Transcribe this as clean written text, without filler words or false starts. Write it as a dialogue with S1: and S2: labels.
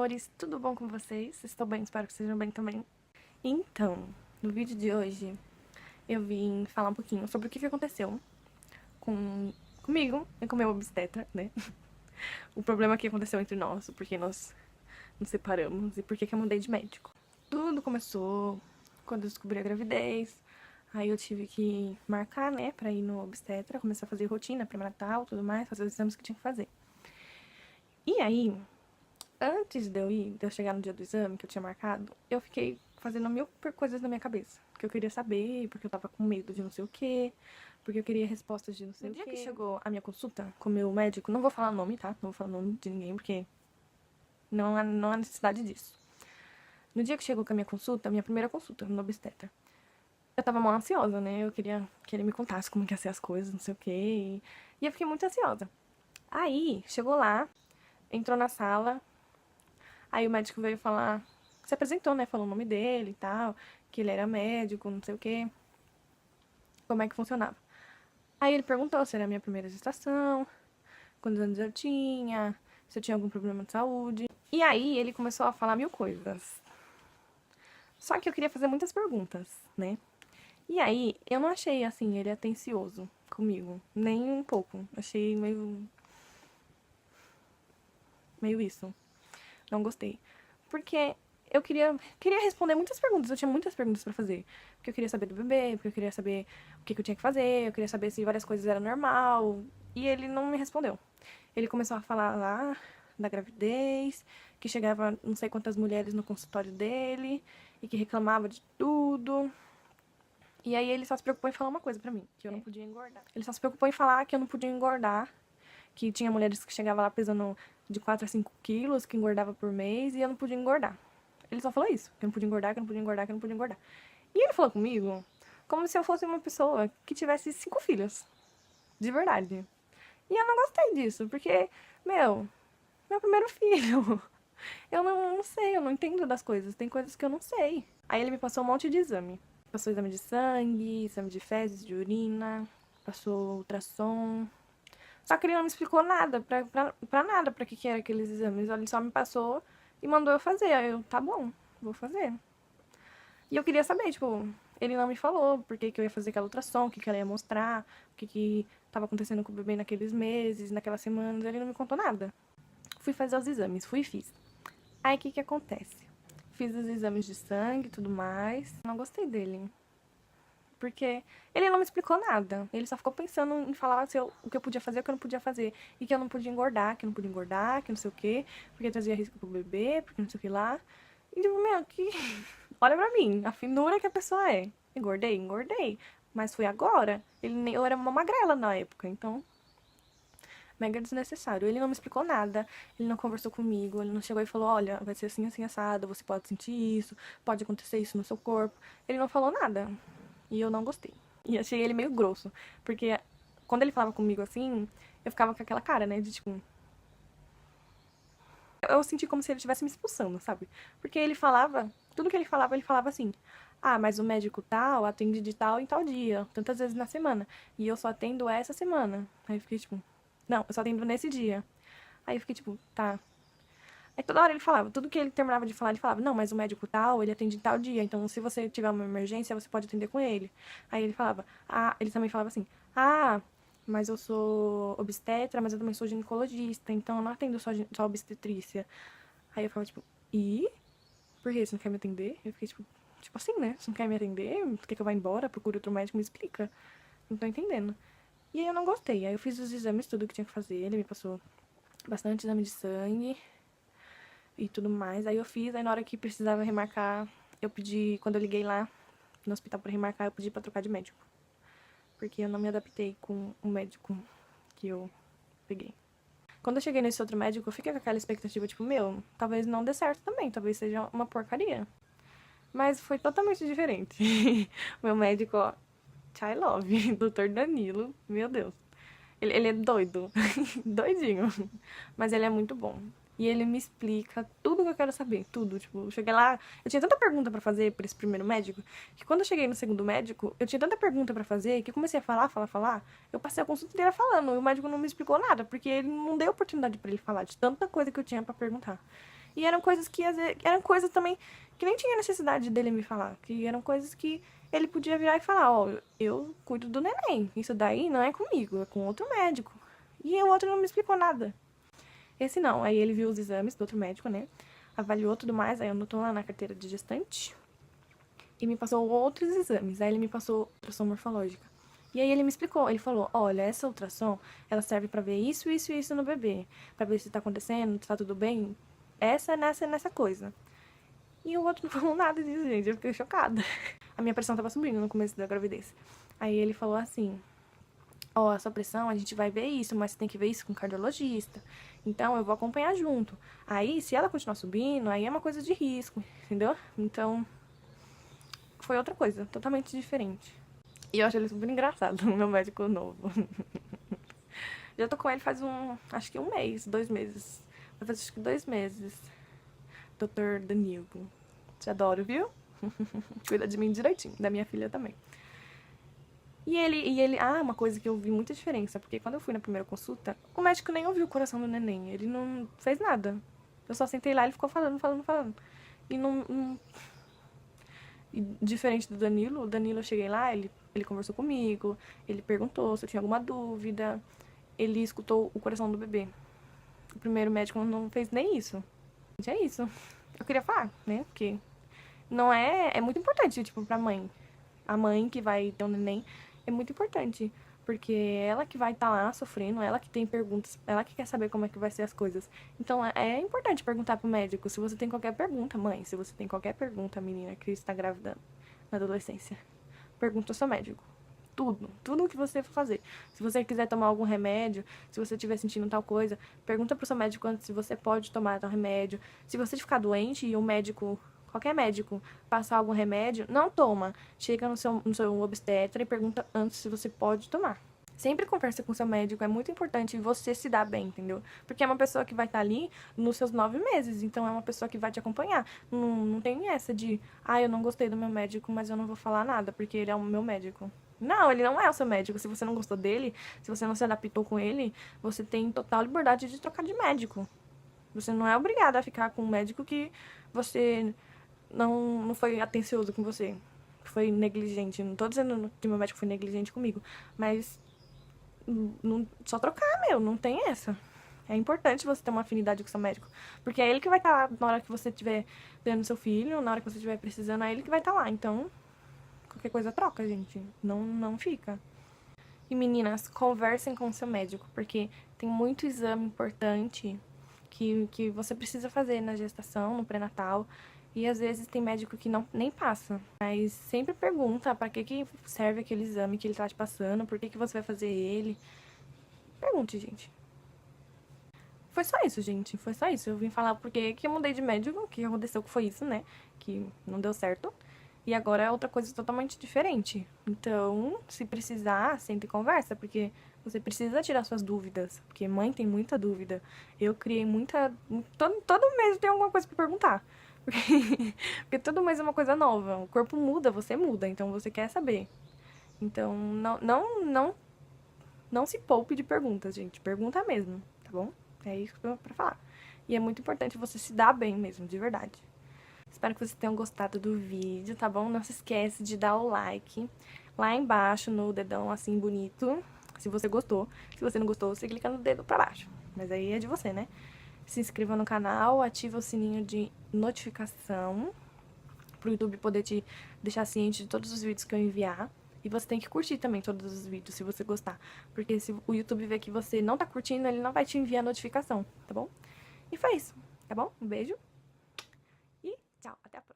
S1: amores, tudo bom com vocês? Estou bem, espero que estejam bem também. Então, no vídeo de hoje, eu vim falar um pouquinho sobre o que aconteceu comigo e com o meu obstetra, né? O problema que aconteceu entre nós, o porquê nós nos separamos e por que eu mudei de médico. Tudo começou quando eu descobri a gravidez, aí eu tive que marcar, né, pra ir no obstetra, começar a fazer rotina pré-natal, tudo mais, fazer os exames que tinha que fazer. E aí, antes de eu chegar no dia do exame, que eu tinha marcado, eu fiquei fazendo mil coisas na minha cabeça. Que eu queria saber, porque eu tava com medo de não sei o quê, porque eu queria respostas de não sei o quê. No dia que chegou a minha consulta com o meu médico, não vou falar nome, tá? Não vou falar nome de ninguém, porque não há necessidade disso. No dia que chegou com a minha consulta, minha primeira consulta no obstetra, eu tava mó ansiosa, né? Eu queria que ele me contasse como que ia ser as coisas, não sei o quê. E eu fiquei muito ansiosa. Aí, chegou lá, entrou na sala. Aí o médico veio falar, se apresentou, né? Falou o nome dele e tal, que ele era médico, não sei o quê, como é que funcionava. Aí ele perguntou se era a minha primeira gestação, quantos anos eu tinha, se eu tinha algum problema de saúde. E aí ele começou a falar mil coisas. Só que eu queria fazer muitas perguntas, né? E aí eu não achei, assim, ele atencioso comigo, nem um pouco. Achei meio isso. Não gostei. Porque eu queria responder muitas perguntas. Eu tinha muitas perguntas pra fazer. Porque eu queria saber do bebê, porque eu queria saber o que eu tinha que fazer, eu queria saber se várias coisas eram normal. E ele não me respondeu. Ele começou a falar lá da gravidez, que chegava não sei quantas mulheres no consultório dele, e que reclamava de tudo. E aí ele só se preocupou em falar uma coisa pra mim, que eu não podia engordar. Ele só se preocupou em falar que eu não podia engordar, que tinha mulheres que chegavam lá pesando de 4 a 5 quilos, que engordava por mês, e eu não podia engordar. Ele só falou isso, que eu não podia engordar, que eu não podia engordar, que eu não podia engordar. E ele falou comigo como se eu fosse uma pessoa que tivesse 5 filhos. De verdade. E eu não gostei disso, porque, meu primeiro filho. Eu não sei, eu não entendo das coisas. Tem coisas que eu não sei. Aí ele me passou um monte de exame. Passou exame de sangue, exame de fezes, de urina, passou ultrassom. Só que ele não me explicou nada, pra nada, pra que era aqueles exames. Ele só me passou e mandou eu fazer. Aí eu, tá bom, vou fazer. E eu queria saber, tipo, ele não me falou por que eu ia fazer aquela ultrassom, o que ela ia mostrar, o que tava acontecendo com o bebê naqueles meses, naquelas semanas. Ele não me contou nada. Fui fazer os exames, fui e fiz. Aí o que acontece? Fiz os exames de sangue e tudo mais. Não gostei dele. Porque ele não me explicou nada. Ele só ficou pensando em falar assim, o que eu podia fazer e o que eu não podia fazer. E que eu não podia engordar, que eu não podia engordar, que não sei o quê. Porque trazia risco pro bebê, porque não sei o que lá. E tipo, que... Olha pra mim, a finura que a pessoa é. Engordei? Engordei. Mas foi agora. Eu era uma magrela na época, então... Mega desnecessário. Ele não me explicou nada, ele não conversou comigo, ele não chegou e falou, olha, vai ser assim, assim, assado, você pode sentir isso, pode acontecer isso no seu corpo. Ele não falou nada. E eu não gostei. E achei ele meio grosso. Porque quando ele falava comigo assim, eu ficava com aquela cara, né? De tipo. Eu senti como se ele estivesse me expulsando, sabe? Porque ele falava. Tudo que ele falava assim. Ah, mas o médico tal atende de tal em tal dia, tantas vezes na semana. E eu só atendo essa semana. Aí eu fiquei tipo. Não, eu só atendo nesse dia. Aí eu fiquei tipo, tá. Aí toda hora ele falava, tudo que ele terminava de falar, ele falava, não, mas o médico tal, ele atende tal dia, então se você tiver uma emergência, você pode atender com ele. Aí ele falava, ele também falava assim, mas eu sou obstetra, mas eu também sou ginecologista, então eu não atendo só obstetrícia. Aí eu falava, tipo, por que você não quer me atender? Eu fiquei, tipo assim, né? Você não quer me atender? Quer que eu vá embora? Procure outro médico, me explica. Não tô entendendo. E aí eu não gostei. Aí eu fiz os exames, tudo que tinha que fazer. Ele me passou bastante exame de sangue e tudo mais. Aí eu fiz, aí na hora que precisava remarcar, eu pedi, quando eu liguei lá no hospital pra remarcar, eu pedi pra trocar de médico. Porque eu não me adaptei com o médico que eu peguei. Quando eu cheguei nesse outro médico, eu fiquei com aquela expectativa, tipo, talvez não dê certo também, talvez seja uma porcaria. Mas foi totalmente diferente. Meu médico, ó, Chai Love, Dr. Danilo, meu Deus. Ele é doido, doidinho, mas ele é muito bom. E ele me explica tudo que eu quero saber, tudo. Tipo, eu cheguei lá, eu tinha tanta pergunta pra fazer pra esse primeiro médico, que quando eu cheguei no segundo médico, eu tinha tanta pergunta pra fazer, que eu comecei a falar. Eu passei a consulta inteira falando, e o médico não me explicou nada, porque ele não deu oportunidade pra ele falar de tanta coisa que eu tinha pra perguntar. E eram coisas que, às vezes, eram coisas também que nem tinha necessidade dele me falar. Que eram coisas que ele podia virar e falar, ó, eu cuido do neném. Isso daí não é comigo, é com outro médico. E o outro não me explicou nada. Esse não. Aí ele viu os exames do outro médico, né? Avaliou tudo mais, aí anotou lá na carteira de gestante. E me passou outros exames. Aí ele me passou ultrassom morfológica. E aí ele me explicou, ele falou, olha, essa ultrassom, ela serve pra ver isso, isso e isso no bebê. Pra ver se tá acontecendo, se tá tudo bem. Essa, nessa coisa. E o outro não falou nada disso, gente. Eu fiquei chocada. A minha pressão tava subindo no começo da gravidez. Aí ele falou assim, ó, a sua pressão, a gente vai ver isso, mas você tem que ver isso com o cardiologista. Então, eu vou acompanhar junto. Aí, se ela continuar subindo, aí é uma coisa de risco, entendeu? Então, foi outra coisa, totalmente diferente. E eu acho ele super engraçado, meu médico novo. Já tô com ele faz acho que um mês, 2 meses. Vai fazer acho que 2 meses. Dr. Danilo. Te adoro, viu? Cuida de mim direitinho, da minha filha também. Uma coisa que eu vi muita diferença, porque quando eu fui na primeira consulta, o médico nem ouviu o coração do neném, ele não fez nada. Eu só sentei lá e ele ficou falando. E e diferente do Danilo, o Danilo eu cheguei lá, ele conversou comigo, ele perguntou se eu tinha alguma dúvida, ele escutou o coração do bebê. O primeiro médico não fez nem isso. Gente, é isso. Eu queria falar, né, porque não é muito importante, tipo, pra mãe. A mãe que vai ter um neném é muito importante, porque é ela que vai estar lá sofrendo, ela que tem perguntas, ela que quer saber como é que vai ser as coisas. Então é importante perguntar pro médico se você tem qualquer pergunta, mãe, se você tem qualquer pergunta, menina que está grávida na adolescência. Pergunta ao seu médico. Tudo o que você for fazer. Se você quiser tomar algum remédio, se você estiver sentindo tal coisa, pergunta pro seu médico antes se você pode tomar tal remédio. Se você ficar doente e o médico, qualquer médico, passar algum remédio, não toma. Chega no seu obstetra e pergunta antes se você pode tomar. Sempre conversa com seu médico, é muito importante você se dar bem, entendeu? Porque é uma pessoa que vai estar ali nos seus 9 meses, então é uma pessoa que vai te acompanhar. Não tem essa de, eu não gostei do meu médico, mas eu não vou falar nada, porque ele é o meu médico. Não, ele não é o seu médico. Se você não gostou dele, se você não se adaptou com ele, você tem total liberdade de trocar de médico. Você não é obrigada a ficar com um médico que você não foi atencioso com você. Foi negligente. Não tô dizendo que meu médico foi negligente comigo, mas só trocar, não tem essa. É importante você ter uma afinidade com seu médico. Porque é ele que vai estar lá na hora que você estiver tendo seu filho, na hora que você estiver precisando, é ele que vai estar lá. Então, qualquer coisa troca, gente. Não fica. E meninas, conversem com o seu médico, porque tem muito exame importante que você precisa fazer na gestação, no pré-natal. E às vezes tem médico que nem passa. Mas sempre pergunta pra que serve aquele exame que ele tá te passando, por que você vai fazer ele. Pergunte, gente. Foi só isso, gente. Foi só isso. Eu vim falar porque que eu mudei de médico, o que aconteceu que foi isso, né? Que não deu certo. E agora é outra coisa totalmente diferente. Então, se precisar, senta e conversa, porque você precisa tirar suas dúvidas. Porque mãe tem muita dúvida. Eu criei muita. Todo mês tem alguma coisa pra perguntar. Porque todo mês é uma coisa nova. O corpo muda, você muda. Então você quer saber. Então, não se poupe de perguntas, gente. Pergunta mesmo, tá bom? É isso pra falar. E é muito importante você se dar bem mesmo, de verdade. Espero que vocês tenham gostado do vídeo, tá bom? Não se esquece de dar o like lá embaixo no dedão assim bonito, se você gostou. Se você não gostou, você clica no dedo pra baixo. Mas aí é de você, né? Se inscreva no canal, ativa o sininho de notificação pro YouTube poder te deixar ciente de todos os vídeos que eu enviar. E você tem que curtir também todos os vídeos, se você gostar. Porque se o YouTube ver que você não tá curtindo, ele não vai te enviar notificação, tá bom? E foi isso, tá bom? Um beijo. E tchau, até a próxima.